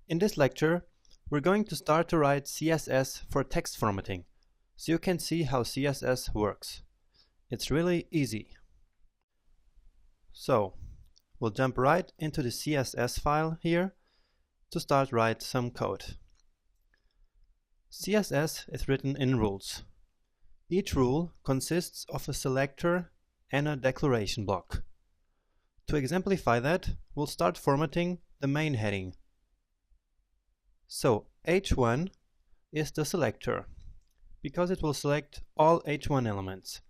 In this lecture, we're going to start to write CSS for text formatting, so you can see how CSS works. It's really easy. So, we'll jump right into the CSS file here to start write some code. CSS is written in rules. Each rule consists of a selector and a declaration block. To exemplify that, we'll start formatting the main heading. So h1 is the selector, because it will select all h1 elements.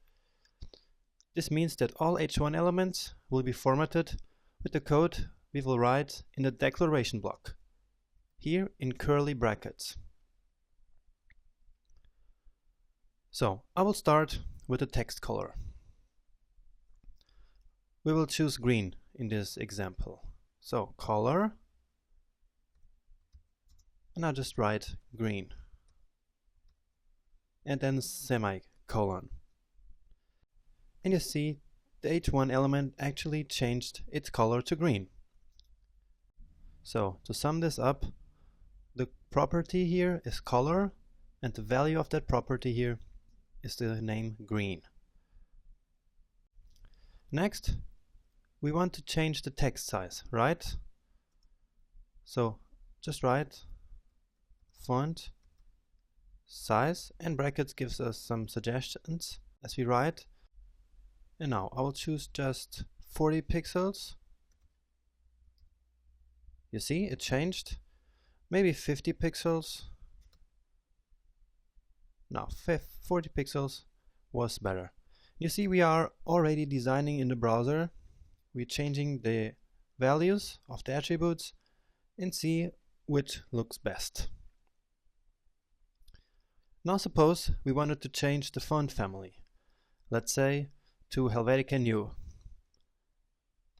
This means that all h1 elements will be formatted with the code we will write in the declaration block, here in curly brackets. So I will start with the text color. We will choose green in this example. So color, and I'll just write green, and then semicolon. And you see the h1 element actually changed its color to green. So to sum this up, the property here is color, and the value of that property here is the name green. Next, we want to change the text size, right? So just write font size, and brackets gives us some suggestions as we write. And now I will choose just 40 pixels. You see, it changed. Maybe 50 pixels. No, 40 pixels was better. You see, we are already designing in the browser. We're changing the values of the attributes and see which looks best. Now suppose we wanted to change the font family. Let's say to Helvetica New.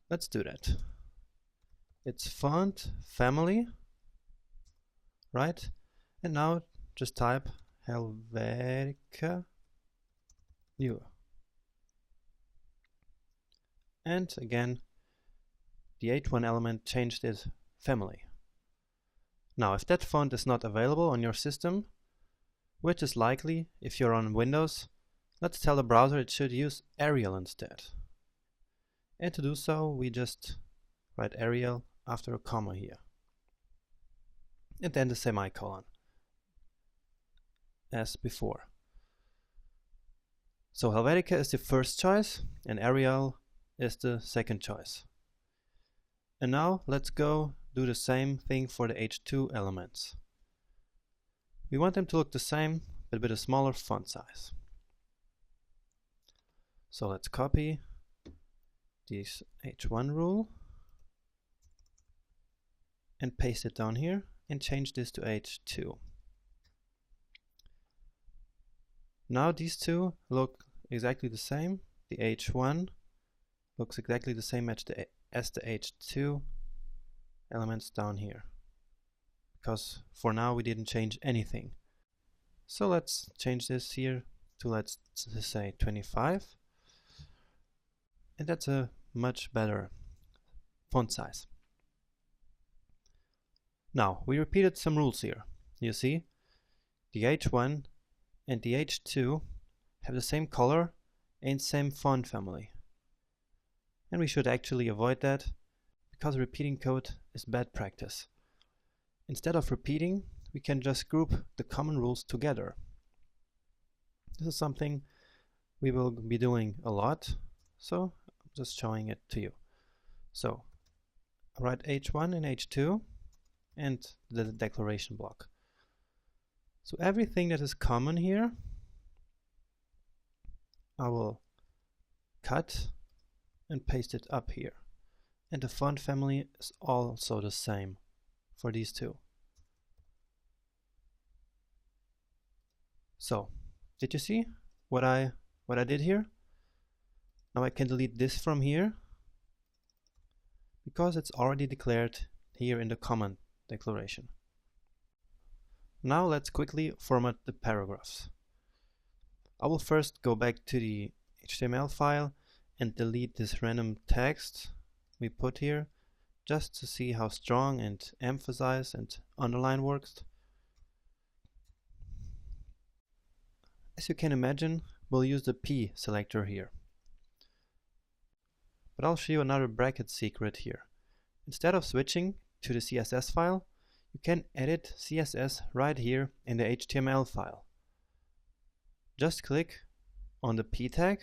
Let's do that. It's font family, right? And now just type Helvetica New. And again, the h1 element changed its family. Now, if that font is not available on your system, which is likely if you're on Windows, let's tell the browser it should use Arial instead. And to do so, we just write Arial after a comma here. And then the semicolon, as before. So Helvetica is the first choice, and Arial is the second choice. And now let's go do the same thing for the h2 elements. We want them to look the same, but with a smaller font size. So let's copy this h1 rule and paste it down here and change this to h2. Now these two look exactly the same. The h1 looks exactly the same as the h2 elements down here, because for now we didn't change anything. So let's change this here to, let's say, 25, and that's a much better font size. Now we repeated some rules here. You see, the h1 and the h2 have the same color and same font family. And we should actually avoid that, because repeating code is bad practice. Instead of repeating, we can just group the common rules together. This is something we will be doing a lot, so I'm just showing it to you. So I write h1 and h2 and the declaration block. So everything that is common here, I will cut and paste it up here. And the font family is also the same for these two. So, did you see what I did here? Now I can delete this from here, because it's already declared here in the command declaration. Now let's quickly format the paragraphs. I will first go back to the HTML file and delete this random text we put here just to see how strong and emphasize and underline works. As you can imagine, we'll use the P selector here. But I'll show you another bracket secret here. Instead of switching to the CSS file, you can edit CSS right here in the HTML file. Just click on the P tag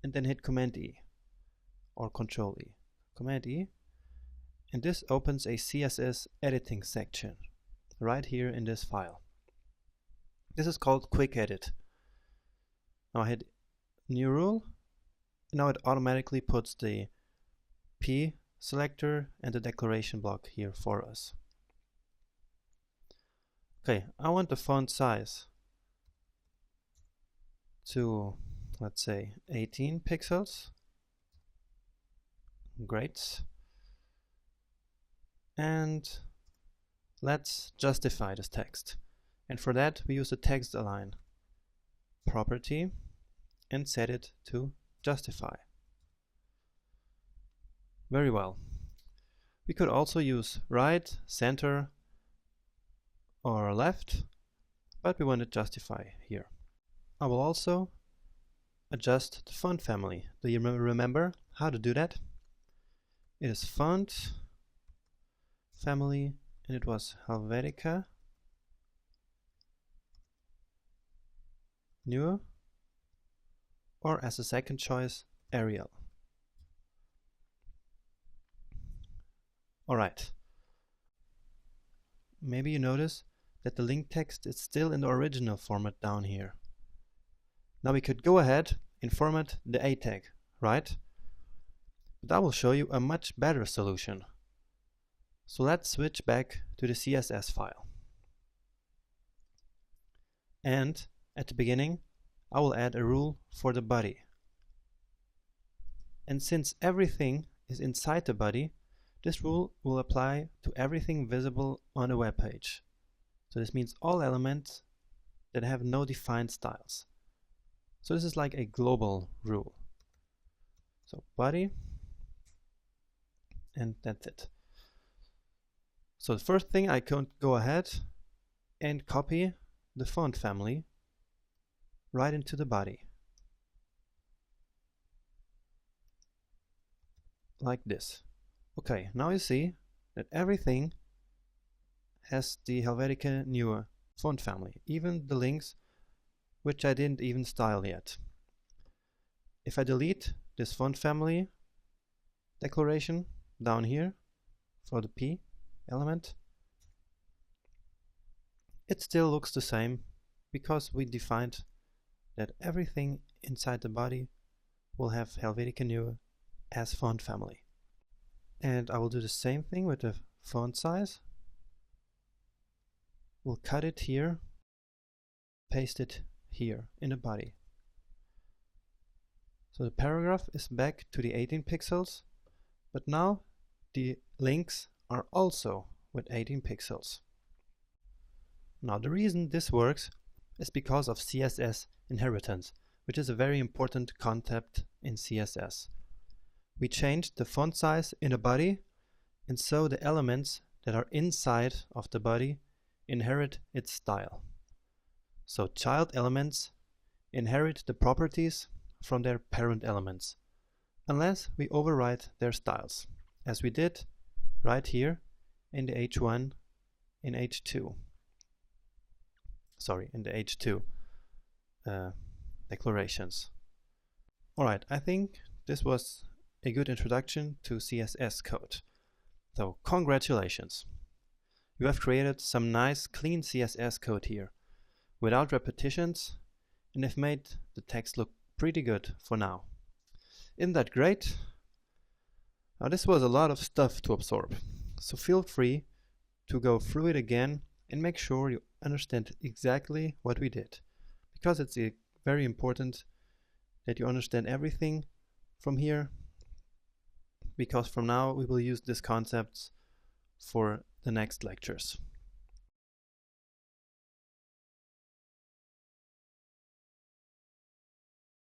and then hit Command E or Control E. Command E, and this opens a CSS editing section right here in this file. This is called Quick Edit. Now I hit New Rule. Now it automatically puts the P selector and the declaration block here for us. Okay, I want the font size to, let's say, 18 pixels. Great. And let's justify this text. And for that we use the text align property and set it to justify. Very well. We could also use right, center, or left, but we want to justify here. I will also adjust the font family. Do you remember how to do that? It is font family, and it was Helvetica Newer, or as a second choice, Arial. Alright. Maybe you notice that the link text is still in the original format down here. Now we could go ahead and format the A tag, right? But I will show you a much better solution. So let's switch back to the CSS file. And at the beginning, I will add a rule for the body. And since everything is inside the body, this rule will apply to everything visible on a web page. So this means all elements that have no defined styles. So this is like a global rule. So body, and that's it. So the first thing, I can go ahead and copy the font family right into the body. Like this. Okay, now you see that everything has the Helvetica Newer font family, even the links which I didn't even style yet. If I delete this font family declaration down here for the P element, it still looks the same because we defined that everything inside the body will have Helvetica Newer as font family. And I will do the same thing with the font size. We'll cut it here, paste it here in the body. So the paragraph is back to the 18 pixels, but now the links are also with 18 pixels. Now the reason this works is because of CSS inheritance, which is a very important concept in CSS. We changed the font size in the body, and so the elements that are inside of the body inherit its style. So child elements inherit the properties from their parent elements, unless we override their styles, as we did right here in the H1 in H2. Sorry, in the H2 declarations. Alright, I think this was a good introduction to CSS code. So congratulations! You have created some nice clean CSS code here, without repetitions, and have made the text look pretty good for now. Isn't that great? Now this was a lot of stuff to absorb, so feel free to go through it again and make sure you understand exactly what we did, because it's very important that you understand everything from here, because from now we will use these concepts for the next lectures.